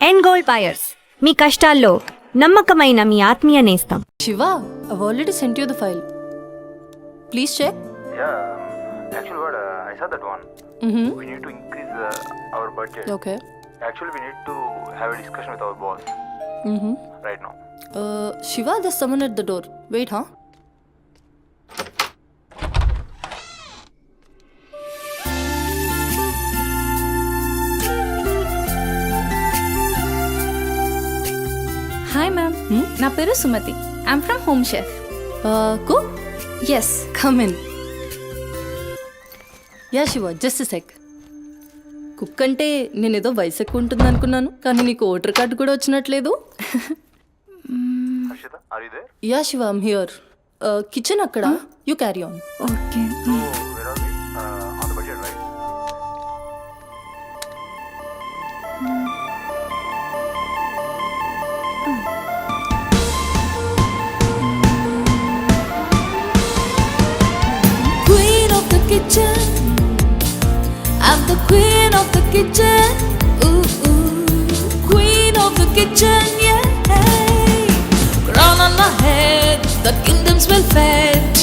End gold buyers, మీ కష్టాల్లో నమ్మకమైన మీ ఆత్మీయ నేస్తం. Shiva, I've already sent you the file. Please check. Yeah, actually, what I saw that one. We need to increase our budget. Okay. Actually, we need to have a discussion with our boss right now. Shiva, there's someone at the door. Wait, huh? Hi ma'am, నా పేరు Sumathi. I'm from home chef. Cook? Yes. Come in. Yeah, Shiva, just a sec. Cook అంటే నేను ఏదో వయసు ఎక్కువ ఉంటుంది అనుకున్నాను, కానీ నీకు ఓటర్ కార్డు కూడా వచ్చినట్లేదు. Harshita, are you there? Yeah Shiva, I'm here. Kitchen అక్కడ, you carry on. Okay. So, where are we? On the budget, right? Queen of the kitchen, I'm the queen of the kitchen. Ooh, ooh. Queen of the kitchen, yeah. Crown on my head, the kingdoms will fed.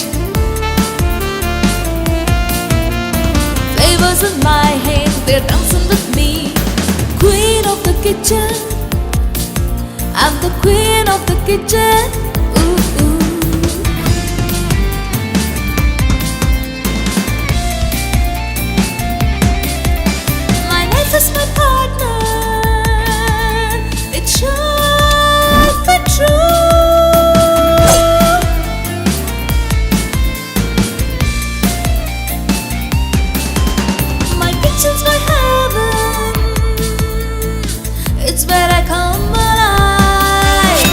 Flavors in my hand, they're dancing with me. Queen of the kitchen, I'm the queen of the kitchen. Ooh, ooh. My life is my partner. It should be true. My kitchen's my heaven. It's where I come alive.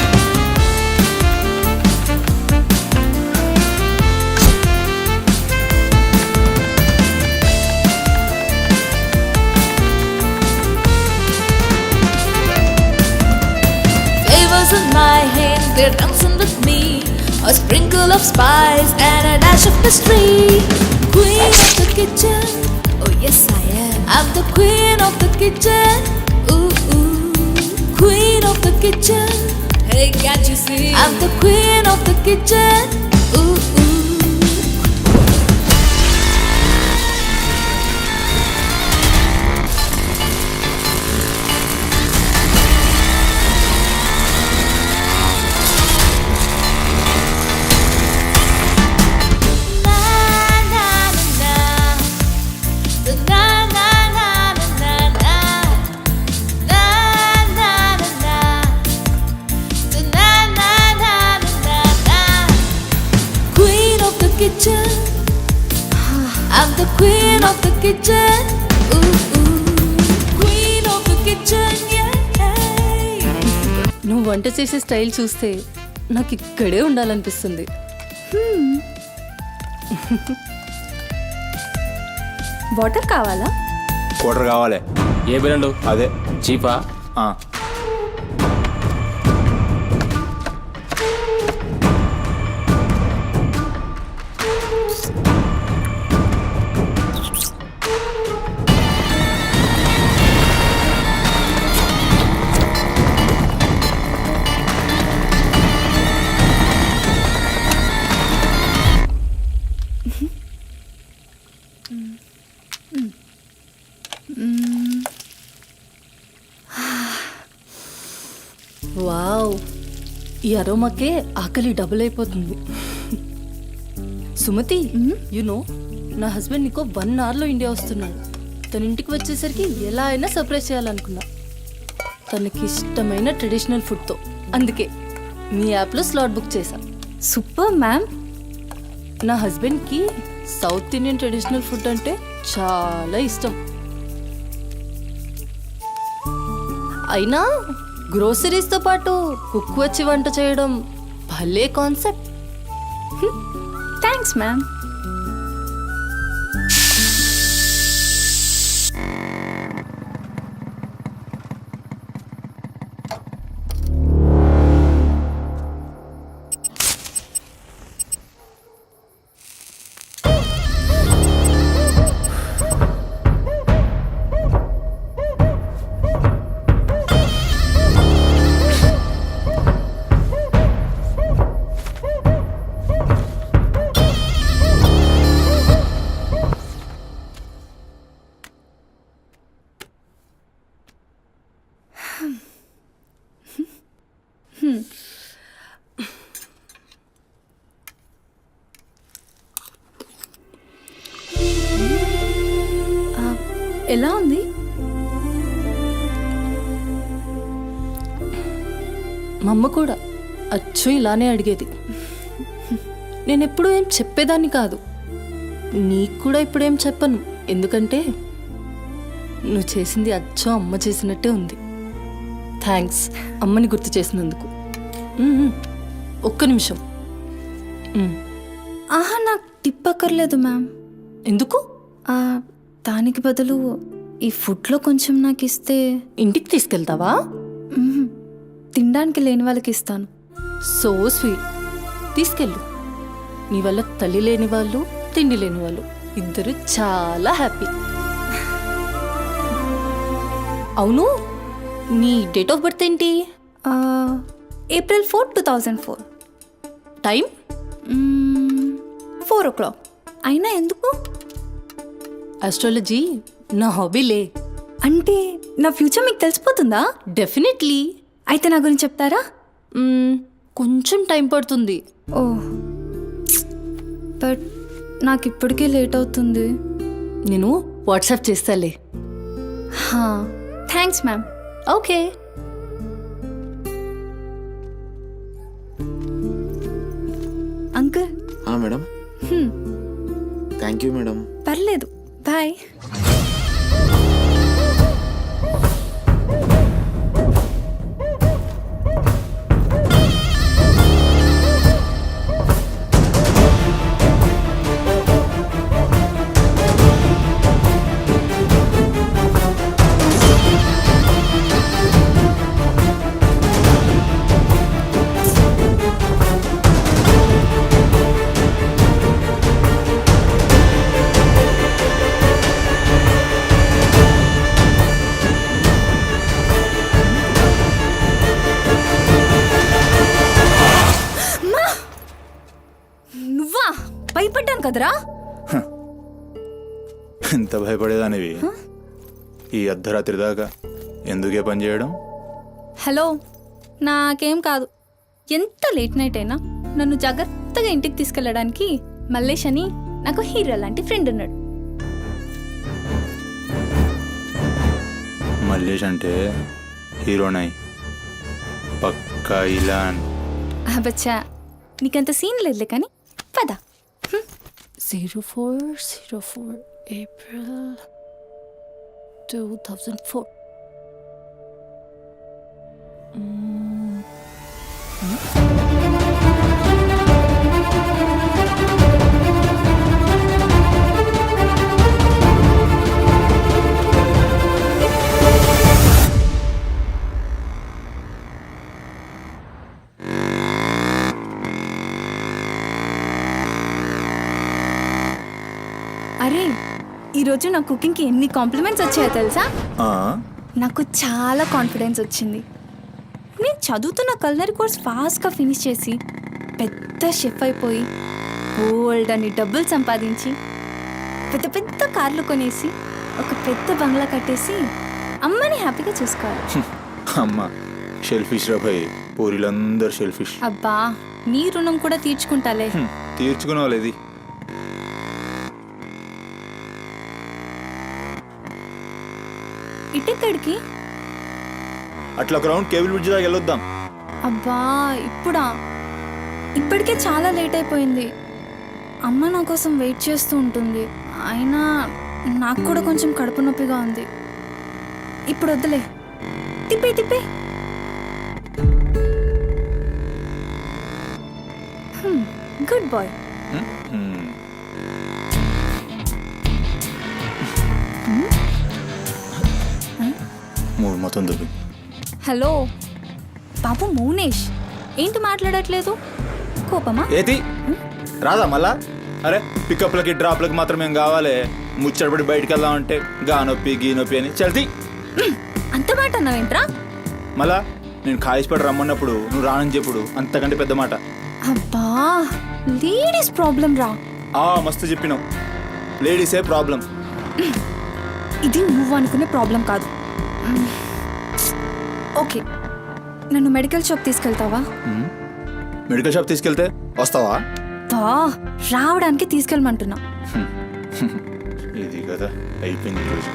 Flavors in my hand, they're dancing with me. A sprinkle of spice and a dash of mystery. Queen of the kitchen, oh yes I am. I'm the queen of the kitchen. Ooh, ooh. Queen of the kitchen. Hey, can't you see? I'm the queen of the kitchen. Ooh, ooh. Queen of the kitchen, I'm the queen of the kitchen. Ooh, ooh. Queen of the kitchen, yeah. నువ్వు వంట చేసే style చూస్తే నాకు ఇక్కడే ఉండాలనిపిస్తుంది. Water కావాలా? Quarter కావాలి. ఏ brand? అదే చీపా? ఆ. వావ్, ఈ అరోమాకే ఆకలి డబుల్ అయిపోతుంది. సుమతి, నో నా హస్బెండ్ నీకో 1 అవర్లో ఇండియా వస్తున్నాడు. తన ఇంటికి వచ్చేసరికి ఎలా అయినా సర్ప్రైజ్ చేయాలనుకున్నా, తనకి ఇష్టమైన ట్రెడిషనల్ ఫుడ్తో. అందుకే మీ యాప్లో స్లాట్ బుక్ చేశా. Super ma'am. నా హస్బెండ్కి సౌత్ ఇండియన్ ట్రెడిషనల్ ఫుడ్ అంటే చాలా ఇష్టం. అయినా గ్రోసరీస్తో పాటు కుక్ వచ్చి వంట చేయడం భలే కాన్సెప్ట్. Thanks ma'am. మా అమ్మ కూడా అచ్చు ఇలానే అడిగేది. నేను ఎప్పుడూ ఏం చెప్పేదాన్ని కాదు. నీకు కూడా ఇప్పుడేం చెప్పను, ఎందుకంటే నువ్వు చేసింది అచ్చు అమ్మ చేసినట్టే ఉంది. థ్యాంక్స్ అమ్మని గుర్తు చేసినందుకు. ఒక్క నిమిషం. ఆహా, నాకు టిప్ అక్కర్లేదు మ్యామ్. ఎందుకు? దానికి బదులు ఈ ఫుడ్లో కొంచెం నాకు ఇస్తే. ఇంటికి తీసుకెళ్తావా? మ్మ్. తినడానికి లేని వాళ్ళకి ఇస్తాను. So sweet. తీసుకెళ్ళు. నీ వల్ల తల్లి లేని వాళ్ళు, తిండి లేని వాళ్ళు ఇద్దరు చాలా హ్యాపీ. అవును, నీ డేట్ ఆఫ్ బర్త్ ఏంటి? April 4, 2004. టైం? 4 o'clock. అయినా ఎందుకు? ఆస్ట్రాలజీ నా హాబీలే. అంటే నా ఫ్యూచర్ మీకు తెలిసిపోతుందా? డెఫినెట్లీ. అయితే నా గురించి చెప్తారా? కొంచెం టైం పడుతుంది. ఓ, బట్ నాకు ఇప్పటికే లేట్ అవుతుంది. నేను వాట్సాప్ చేస్తాలే. Thanks ma'am. Okay. Uncle. Madam. Thank you madam. పర్లేదు, బాయ్. నువ్వా? భయపడ్డాను కదరా. ఎంత భయపడేదానివి ఈ అర్ధరాత్రి దాకా? ఎందుకే పని చేయడం? హలో, నాకేం కాదు. ఎంత లేట్ నైట్ అయినా నన్ను జాగ్రత్తగా ఇంటికి తీసుకెళ్ళడానికి మల్లేష్ అని నాకు హీరో లాంటి ఫ్రెండ్ ఉన్నాడు. మల్లేష్ అంటే హీరోనై, పక్కా ఇలాన్. బచ్చా, నీకంత సీన్ లేదులే కానీ పద. 0404 April 2004. అరే, ఈరోజు నా కుకింగ్కి ఎన్ని కాంప్లిమెంట్స్ వచ్చాయో తెలుసా? నాకు చాలా కాన్ఫిడెన్స్ వచ్చింది. నేను చదువుతున్న కల్నరీ కోర్స్ ఫాస్ట్గా ఫినిష్ చేసి పెద్ద షెఫ్ అయిపోయి బోల్డ్ అని డబ్బులు సంపాదించి పెద్ద పెద్ద కార్లు కొనేసి ఒక పెద్ద బంగ్లా కట్టేసి అమ్మని హ్యాపీగా చూసుకోవాలి. అమ్మ షెల్ఫిష్ రా భయ్, పూరిలందరూ షెల్ఫిష్. అబ్బా, నీ రుణం కూడా తీర్చుకుంటాలే. తీర్చుకునే వాళ్ళది. ఇటెక్కడికి? అట్లా గ్రౌండ్ కేబుల్ బ్రిడ్జ్ దాకా వెళ్ళొద్దాం. అబ్బా, ఇప్పుడా? ఇప్పటికే చాలా లేట్ అయిపోయింది. అమ్మ నా కోసం వెయిట్ చేస్తూ ఉంటుంది. అయినా నాకు కూడా కొంచెం కడుపు నొప్పిగా ఉంది. ఇప్పుడు వద్దులే, తిప్పే తిప్పే. Good boy. మూడు మొత్తం దుబ్బి. హలో బాబు మౌనేష్, ఏంటి మాట్లాడట్లేదు? కోపమా? ఏది రాదా మళ్ళా? అరే పికప్లకి డ్రాప్లకి మాత్రం ఏం కావాలి? ముచ్చటపడి బయటికి వెళ్దామంటే గా నొప్పి గీ నొప్పి అని చల్తీ. అంత మాట అన్నావేంట్రా? మళ్ళా నేను కాలేజ్పడి రమ్మన్నప్పుడు నువ్వు రానని చెప్పుడు అంతకంటే పెద్ద మాట. అబ్బా, లేడీస్ ప్రాబ్లం రా. మస్తు చెప్పినావు, లేడీసే ప్రాబ్లం. ఇది నువ్వు అనుకునే ప్రాబ్లం కాదు. ఓకే, నన్ను మెడికల్ షాప్ తీసుకెళ్తావా? మెడికల్ షాప్ తీసుకెళ్తే వస్తావా? రావడానికి తీసుకెళ్ళమంటున్నా. ఇది కదా అయిపోయింది రోజు.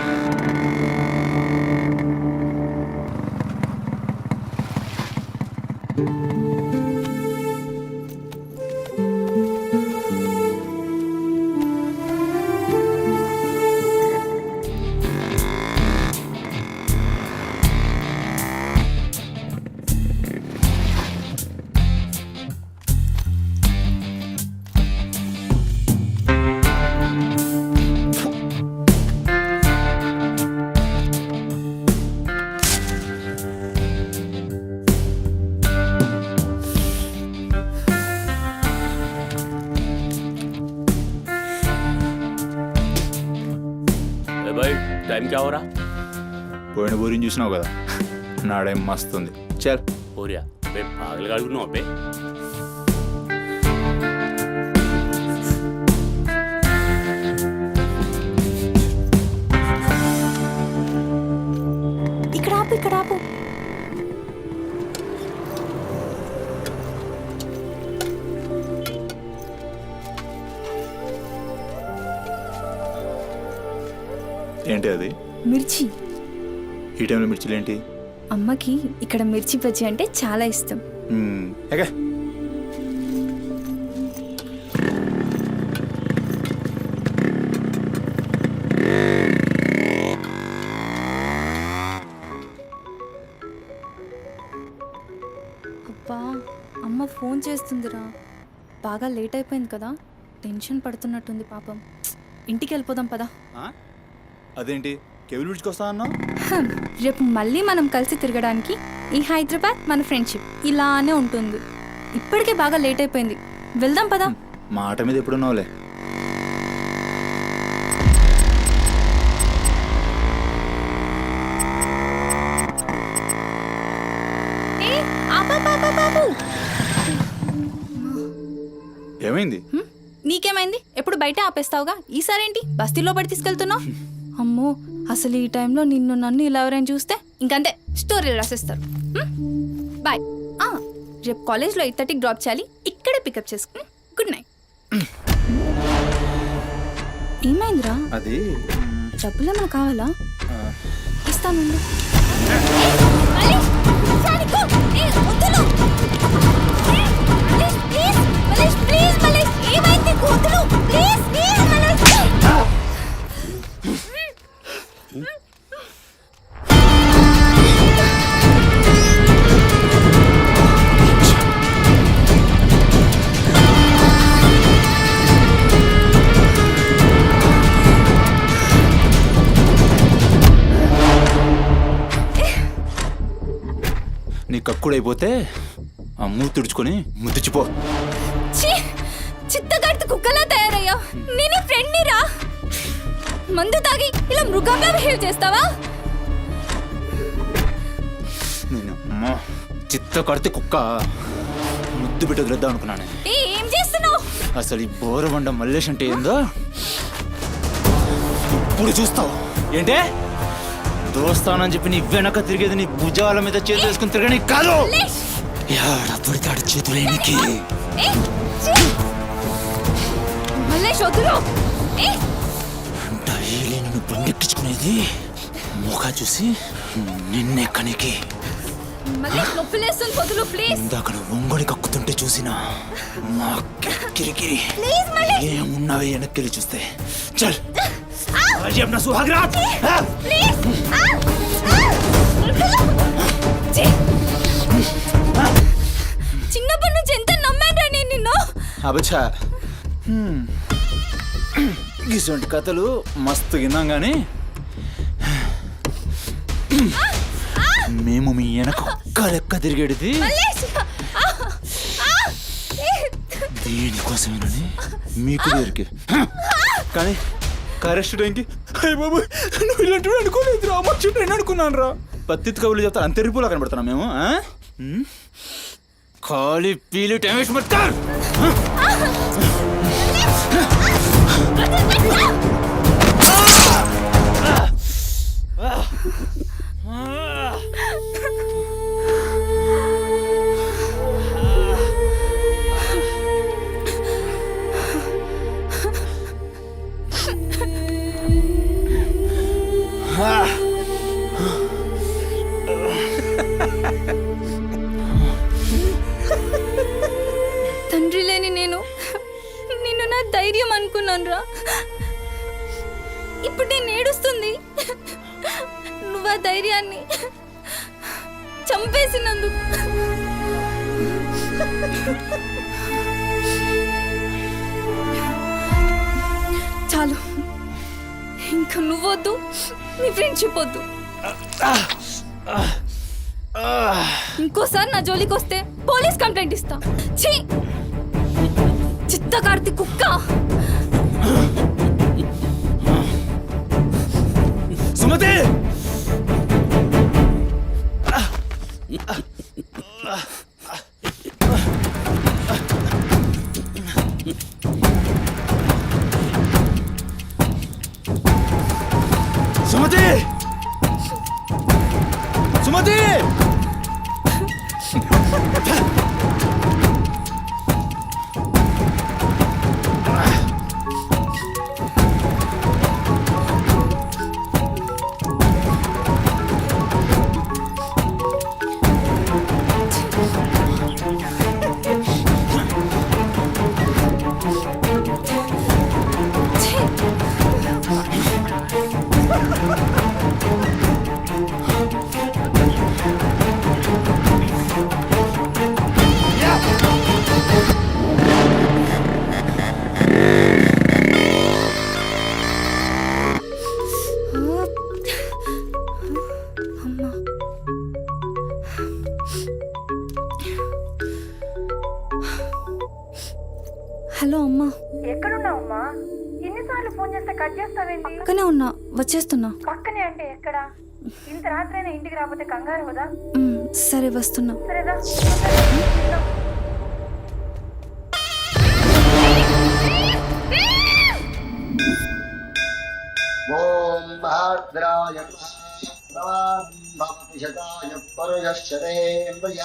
टाइम क्या हो रहा? పోయిన బోరిని చూసినావు కదా నాడేం మస్తుంది. చల్ हो रहा बे पागल गाड़ी को बे. ఇక్కడ ఆపు, ఇక్కడ ఆపు. ఏంటి అది? మిర్చి. ఈ టైంలో మిర్చిలు ఏంటి? అమ్మకి ఇక్కడ మిర్చి బజ్జీ అంటే చాలా ఇష్టం. ఎగా అబ్బా, అమ్మ ఫోన్ చేస్తుందిరా. బాగా లేట్ అయిపోయింది కదా, టెన్షన్ పడుతున్నట్టుంది పాపం. ఇంటికి వెళ్ళిపోదాం పదా. అదేంటి కేబుల్ బ్రిడ్జ్కి వస్తా అన్నా? రేపు మళ్ళీ మనం కలిసి తిరగడానికి ఈ హైదరాబాద్ మన ఫ్రెండ్షిప్ ఇలానే ఉంటుంది. ఇప్పటికే బాగా లేట్ అయిపోయింది, వెళ్దాం పదా. మాట మీద ఎప్పుడున్నావులే. ఏమైంది? నీకేమైంది? ఎప్పుడు బయట ఆపేస్తావుగా, ఈసారేంటి బస్తీలో పడి తీసుకెళ్తున్నావు? అమ్మో, అసలు ఈ టైంలో నిన్ను నన్ను ఇలా ఎవరైనా చూస్తే ఇంకంతే, స్టోరీలు రాసేస్తారు. బాయ్. రేపు కాలేజ్లో 8:30కి డ్రాప్ చేయాలి, ఇక్కడే పికప్ చేసుకుని. Good night. ఏమైందిరా? అది డబ్బులు ఏమైనా కావాలా? ఇస్తాను. నీ కక్కుడైపోతే ఆ మూతి తుడుచుకొని ముద్దుచిపో. చిత్తగడితే కుక్కలా తయారయ్యా. నేను ఫ్రెండ్ రా. మందు తాగి ఇలా మృగంగా బిహేవ్ చేస్తావా? నేను చిత్త కడితే కుక్క ముద్దు పెట్టి వదిలేద్దాం అనుకున్నాను. ఏం చేస్తున్నావు? అసలు ఈ బోరబండ మల్లేష్ అంటే ఏందో ఇప్పుడు చూస్తావు. ఏంటే దోస్తానని చెప్పి నీ వెనక తిరిగేది నీ భుజాల మీద చేతులు వేసుకుని తిరగని కాదు. పడితాడు చేతులేనికి. డైలీ నిన్ను బండెక్కించుకునేది ముఖ చూసి నిన్నెక్కనికి. ఇందాక ఒంగొడి కక్కుతుంటే చూసినా మా కిరికిరి ఏమున్నావే వెనక్కి చూస్తే. చల్ अपना सुहाग रात. చిన్నప్పటి నుంచి ఎంత నమ్మాను నేను నిన్ను. అబచ్చా, ఇటువంటి కథలు మస్తు విన్నాం కానీ మేము మీ వెనక ఒక్క లెక్క తిరిగేది దేనికోసమేనని మీకు దొరికి. కానీ కరెస్ట్ టైంకి అయ్య బాబు నువ్వు ఇలాంటి అనుకోలేదు రా, మా చుట్టూ అనుకున్నాను రా. పత్తిత్ కబుర్లు చెప్తాను అంత రిపోలా కనబడుతున్నాం మేము. ఖాళీ పీలి టైం వేస్ట్ మత్ కర్. తండ్రి లేని నేను నిన్ను నా ధైర్యం అనుకున్నాను రా. ఇప్పుడు నేను ఏడుస్తుంది. నువ్వు ఆ ధైర్యాన్ని చంపేసినందుకు. చాలు, ఇంకా నువ్వొద్దు, నీ ఫ్రెండ్షిప్ వద్దు. ఇంకోసారి నా జోలికి వస్తే పోలీస్ కంప్లైంట్ ఇస్తా. ఛీ, చిత్తకార్తి కుక్క. సుమతి సుమతి సుమతి అమ్మా హలో అమ్మా ఎక్కడున్నావమ్మా? ఎన్నిసార్లు ఫోన్ చేస్తే కట్ చేస్తావేంటి? పక్కనే ఉన్నా, వచ్చేస్తున్నా. పక్కనే అంటే ఎక్కడ? ఇంత రాత్రైనా ఇంటికి రాకపోతే కంగారు కదా? సరే వస్తున్నా. సరేదా? ఓం భద్రాయ భవతి శతాయ పరుయశ్చరేంద్రియ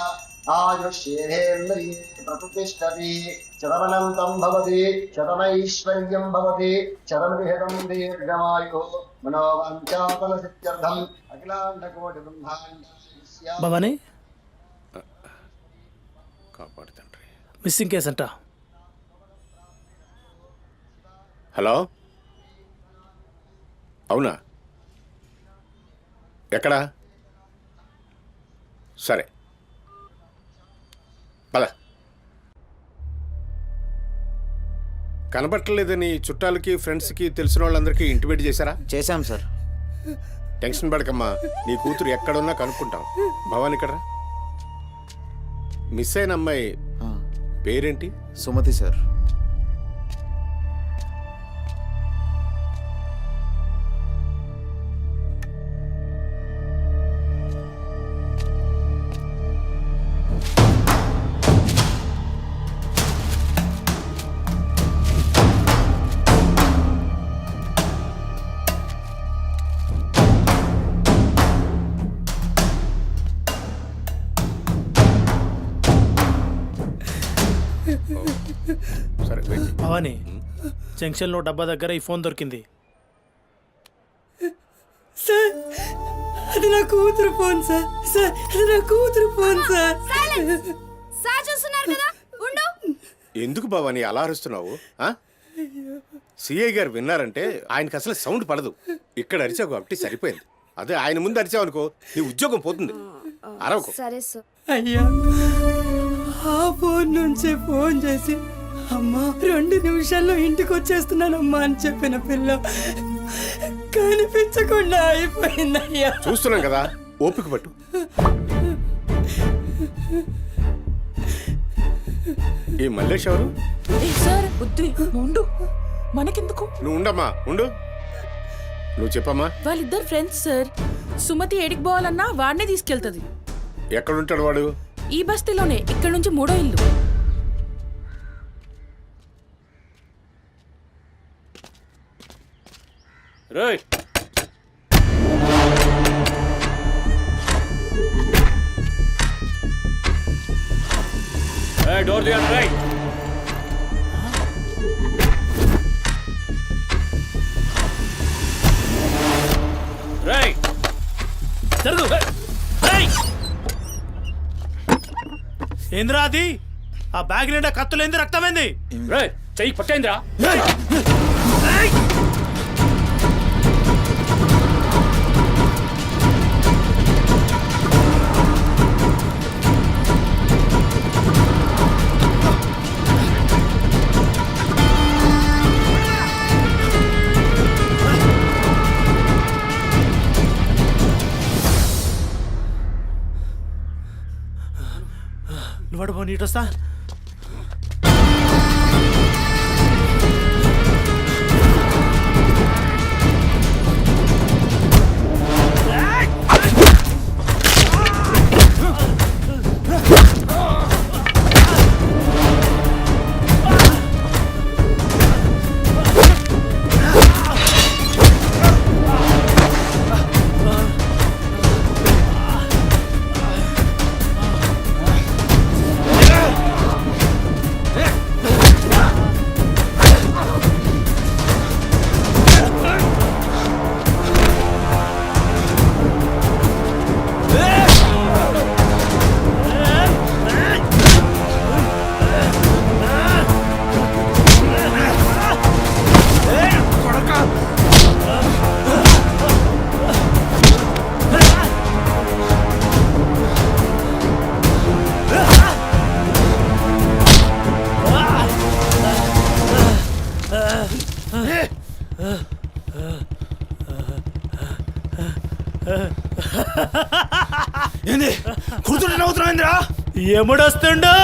ఆయుష్యేంద్రియే ప్రతిష్టతి శతమనంతం భవతి శతమైశ్వర్యం భవతి శతమృహదం దీర్ఘమాయు మనోవాంఛాఫల సిద్ధ్యర్థం అఖిలాండకోటి బ్రహ్మాండ భవానీ కాపాడు తండ్రి. మిస్సింగ్ కేసు అంట. హలో, అవునా? ఎక్కడా? సరే పద. కనబట్టలేదని చుట్టాలకి ఫ్రెండ్స్కి తెలిసిన వాళ్ళందరికీ ఇంటిమేట్ చేశారా? చేశాం సార్. టెన్షన్ పడకమ్మా, నీ కూతురు ఎక్కడున్నా కనుక్కుంటాం. భవాని ఇక్కడ మిస్ అయిన అమ్మాయి పేరేంటి? సుమతి సార్. సరే వెయిట్. భవానీ, జంక్షన్లో డబ్బా దగ్గర ఈ ఫోన్ దొరికింది. సార్, అది నా కూతురు ఫోన్ సార్. సార్, అది నా కూతురు ఫోన్ సార్. సార్ చూస్తున్నారు కదా, ఉండు. ఎందుకు భవాని అలా అరుస్తున్నావు? సిఐ గారు విన్నారంటే ఆయనకి అసలు సౌండ్ పడదు. ఇక్కడ అరిచావు కాబట్టి సరిపోయింది. అదే ఆయన ముందు అరిచావు అనుకో, నీ ఉద్యోగం పోతుంది. అరవకు. సరే సార్. అయ్యా, ఆ ఫోన్ నుంచే ఫోన్ చేసి అమ్మా 2 నిమిషాల్లో ఇంటికి వచ్చేస్తున్నానమ్మా అని చెప్పిన పిల్ల కనిపించకుండా అయిపోయిందయ్యా. చూస్తున్నాం కదా, ఓపిక పట్టు. ఈ మల్లేష్ ఎవరు? సార్ ఉండు, మనకెందుకు? నువ్వు ఉండమ్మా, ఉండు. నువ్వు చెప్పమ్మా. వాళ్ళిద్దరు ఫ్రెండ్స్ సార్. సుమతి ఏడికి పోవాలన్నా వాడినే తీసుకెళ్తుంది. ఎక్కడుంటాడు వాడు? ఈ బస్తీలోనే, ఇక్కడ నుంచి 3వ ఇల్లు. రేయ్, డోర్ తీయండి. రైట్, రైట్, జరుగు. ఏంద్రా అది? ఆ బ్యాగ్ నిండా కత్తులేంది, రక్తమైంది? రేయ్, చెయ్యి పట్టేంద్రా. నువ్వు పో, నీటొస్తా. కూర్చుంటే నవ్వుతున్నావేంద్రా? ఎముడొస్తుండు?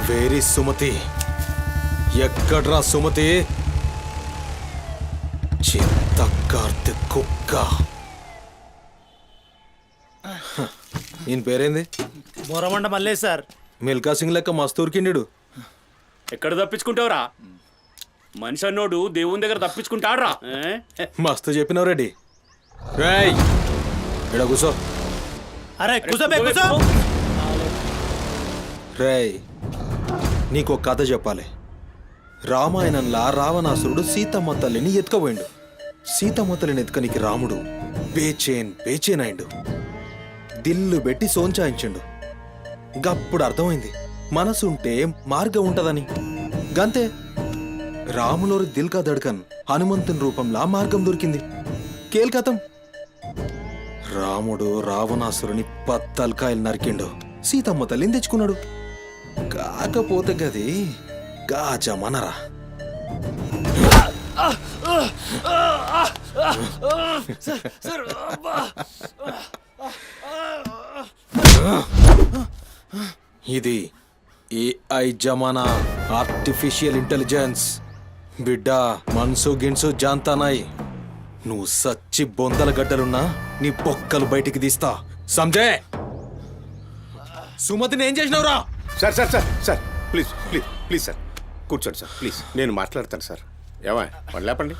వేరి సుమతి, ఎక్కడ్రా సుమతి? చిత్త కార్తె కుక్క. ఈయన పేరేంది? బొరమండ మల్లేష్ సార్. మిల్కా సింగ్ లెక్క మస్తు ఉరికిండు. ఎక్కడ తప్పించుకుంటావురా? మనిషి అన్నోడు దేవుని దగ్గర తప్పించుకుంటాడ్రా. మస్తు చెప్పినావు రెడ్డి. రేయ్ ఇడ కూసో. అరే కూసోబే కూసో. రేయ్ నీకు ఒక కథ చెప్పాలి. రామాయణంలా రావణాసురుడు సీతమ్మ తల్లిని ఎత్తుకపోయిండు. సీతమ్మ తల్లిని ఎత్తుకనికి రాముడు బేచేన్ అయిండు. దిల్లు పెట్టి సోంచాయించిండు. గప్పుడు అర్థమైంది మనసుంటే మార్గం ఉంటదని. గంతే, రాములోరి దిల్ కా దడ్కన్ హనుమంతుని రూపంలా మార్గం దొరికింది. కేల్కతం రాముడు రావణాసురుని పత్తల్కాయలు నరికిండు. సీతమ్మ తల్లిని తెచ్చుకున్నాడు. కాకపోతే గది గాజమనరా. ఇది ఏఐ జమానా, ఆర్టిఫిషియల్ ఇంటెలిజెన్స్. బిడ్డ మనసు గిన్సు జాంతానాయి. నువ్వు సచ్చి బొందల గడ్డలున్నా నీ పొక్కలు బయటికి తీస్తా. సంజయ్, సుమతిని ఏం చేసినావురా? Sir sir sir sir please please please sir కూర్చోండి సార్ ప్లీజ్. నేను మాట్లాడతాను సార్. ఏమా వాళ్ళు లేపండి.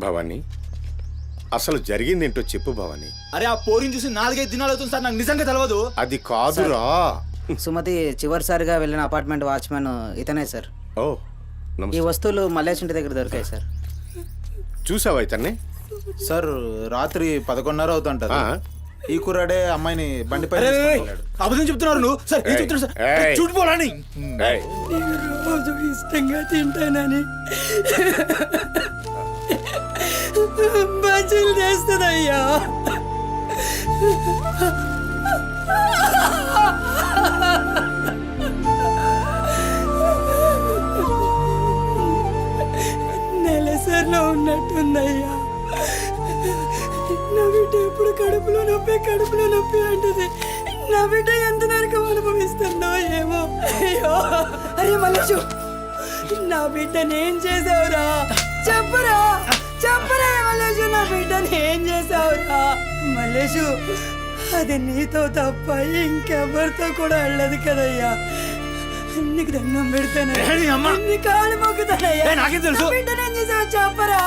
భవానీ, అసలు జరిగిందేంటో చెప్పు భవానీ. అరే ఆ పోరిని చూసి 4-5 దినాలు అవుతుంది సార్, నాకు నిజంగా తెలియదు. అది కాదురా. సుమతి చివరిసారిగా వెళ్ళిన అపార్ట్మెంట్ వాచ్మెన్ ఇతనే సార్. ఓ ఈ నమస్తే. వస్తువులు మల్లేష్ ఇంటి దగ్గర దొరికాయి సార్. చూసావా ఇతన్ని? సార్ రాత్రి 11:30 అవుతుంటారు. ఈ కుర్రాడే అమ్మాయిని బండిపై అబద్ధం చెప్తున్నారు నువ్వు. సార్ ఏం చెప్తున్నారు సార్? చూడిపోవాలని రోజు ఇష్టంగా తింటానని బజ్జీలు చేస్తుందయ్యా. నెలసరిలో ఉన్నట్టుందయ్యా. నా బిడ్డ ఎప్పుడు కడుపులో నొప్పి అంటది. నా బిడ్డ ఎంత నరకం అనుభవిస్తుందో ఏమో. అయ్యో అరే మల్లేషు, నా బిడ్డని ఏం చేసావురా? చెప్పరా మల్లేషు, నా బిడ్డని ఏం చేసావురా? మల్లేషు, అది నీతో తప్ప ఇంకెవరితో కూడా వెళ్ళదు కదయ్యా. నీకు దండం పెడతానయ్యా, నీ కాళ్ళు మొక్కుతానయ్యా. నాకేం తెలుసు? బిడ్డనేం చేసావు చెప్పరా?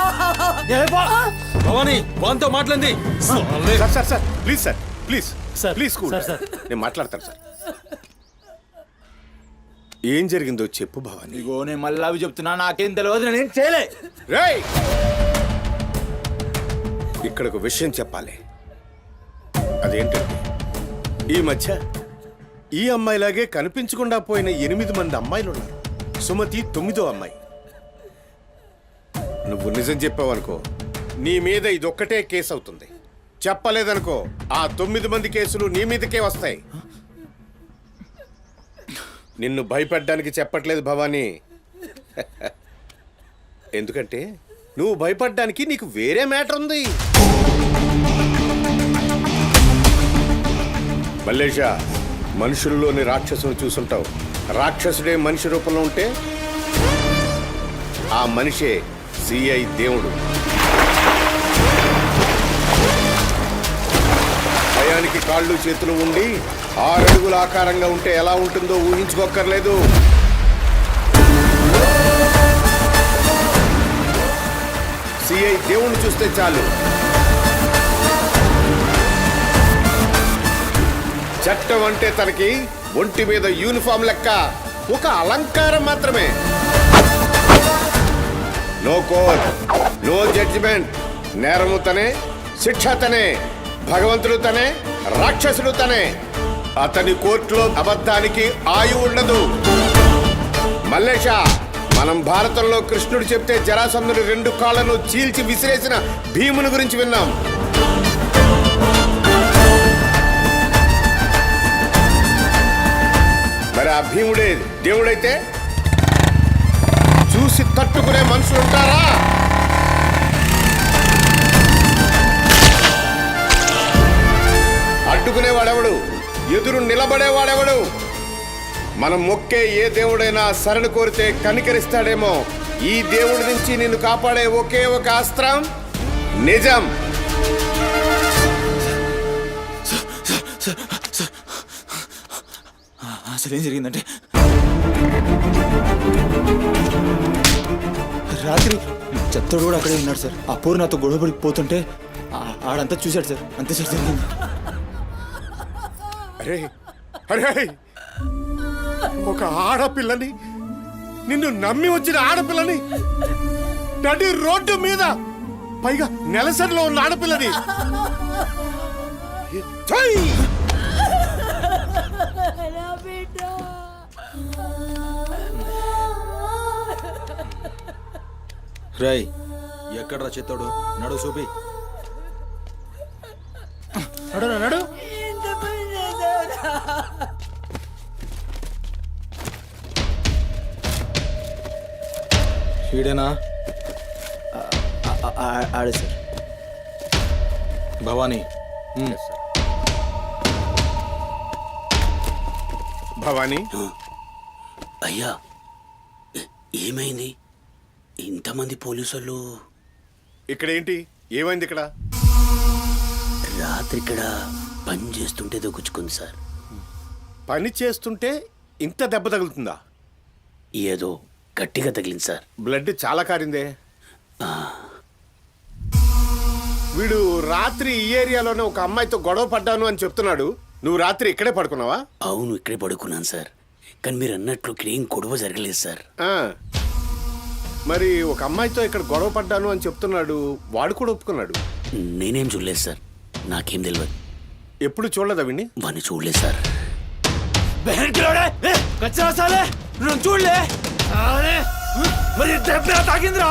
భవానీ వాంతో మాట్లాడింది. Sir sir sir please sir please sir, please cool. Sir, sir. నేను మాట్లాడతాను సార్. ఏం జరిగిందో చెప్పు భవానీ. ఇగో నేను మళ్ళీ అవి చెప్తున్నా, నాకేం తెలియదు, నేనేం చేయలే. రేయ్, ఇక్కడ ఒక విషయం చెప్పాలి. అదేంటంటే ఈ మధ్య ఈ అమ్మాయిలాగే కనిపించకుండా పోయిన 8 మంది అమ్మాయిలు ఉన్నారు. సుమతి 9వ అమ్మాయి. నువ్వు నిజం చెప్పావనుకో, నీ మీద ఇదొక్కటే కేసు అవుతుంది. చెప్పలేదనుకో, ఆ 9 మంది కేసులు నీ మీదకే వస్తాయి. నిన్ను భయపడ్డానికి చెప్పట్లేదు భవానీ. ఎందుకంటే నువ్వు భయపడ్డానికి నీకు వేరే మ్యాటర్ ఉంది. మల్లేషా, మనుషుల్లోని రాక్షసుని చూసుంటావు. రాక్షసుడే మనిషి రూపంలో ఉంటే ఆ మనిషే సిఐ దేవుడు. సింహానికి కాళ్ళు చేతులు ఉండి 6 అడుగుల ఆకారంగా ఉంటే ఎలా ఉంటుందో ఊహించుకోక్కర్లేదు. సిఐ దేవుణ్ణి చూస్తే చాలు. చట్టం అంటే తనకి ఒంటి మీద యూనిఫామ్ లెక్క ఒక అలంకారం మాత్రమే. No court, no judgement. నేరము తనే, శిక్ష తనే, భగవంతుడు తనే, రాక్షసుడు తనే. అతని కోర్టులో అబద్ధానికి ఆయువు ఉండదు. మల్లేష, మనం భారతంలో కృష్ణుడు చెప్తే జరాసంధుడి 2 కాళ్ళను చీల్చి విసిరేసిన భీముని గురించి విన్నాం. మరి ఆ భీముడే దేవుడైతే చూసి తట్టుకునే మనుషులు ఉంటారా? అడ్డుకునేవాడెవడు? ఎదురు నిలబడేవాడెవడు? మనం మొక్కే ఏ దేవుడైనా శరణు కోరితే కనికరిస్తాడేమో. ఈ దేవుడి నుంచి నిన్ను కాపాడే ఒకే ఒక అస్త్రం నిజం. అసలు ఏం జరిగిందంటే, రాత్రి చెత్తోడు కూడా అక్కడే ఉన్నాడు సార్. ఆ పోరు నాతో గొడవపడి పోతుంటే ఆడంతా చూశాడు సార్. అంతే సార్ జరిగింది. అరే అరే, ఒక ఆడపిల్లని, నిన్ను నమ్మి వచ్చిన ఆడపిల్లని నడి రోడ్డు మీద, పైగా నెలసరిలో ఉన్న ఆడపిల్లని ఛై! రై ఎక్కడ్రా చెత్తోడు? నడు చూపి. నడు నడు. ఈడేనా? ఆడే సార్. భవానీ. భవానీ, అయ్యా ఏమైంది? ఇంతమంది పోలీసులు ఇక్కడ ఏంటి? ఏమైంది ఇక్కడ? రాత్రి ఇక్కడ పని చేస్తుంటే దొక్కుచుకుంది సార్. పని చేస్తుంటే ఇంత దెబ్బ తగులుతుందా? ఏదో గట్టిగా తగిలింది సార్. బ్లడ్ చాలా కారిందే. వీడు రాత్రి ఈ ఏరియాలోనే ఒక అమ్మాయితో గొడవ పడ్డాను అని చెప్తున్నాడు. నువ్వు రాత్రి ఇక్కడే పడుకున్నావా? అవును, ఇక్కడే పడుకున్నాను సార్. కానీ మీరు అన్నట్లు ఇక్కడ ఏం గొడవ జరగలేదు సార్. మరి ఒక అమ్మాయితో ఇక్కడ గొడవ పడ్డాను అని చెప్తున్నాడు. వాడు కూడా ఒప్పుకున్నాడు. నేనేం చూడలేదు సార్. నాకేం తెలియదు. ఎప్పుడు చూడలేదా విని? వాడిని చూడలేదు సార్. చూడలే మరి దెబ్బ తాకిందిరా.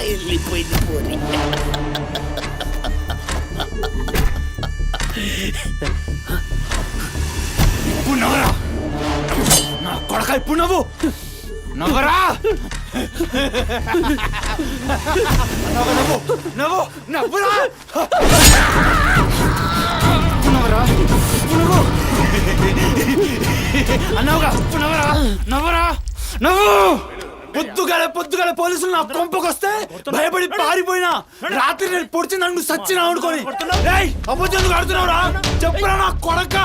వెళ్ళిపోయింది పోనీ. ఇప్పుడు నవ్వరా నా కొడక. ఇప్పుడు నవ్వరా. నవ్వు నవ్వురా. అన్నావుగా నవ్వరా. నవ్వు. పొద్దుగాల పోలీసులు నా కొంపకొస్తే భయపడి పారిపోయినా. రాత్రి నేను పొడిచి నన్ను సచ్చినా అనుకోని అబద్ధం ఆడుతున్నావురా. చెప్పురా నా కొడక.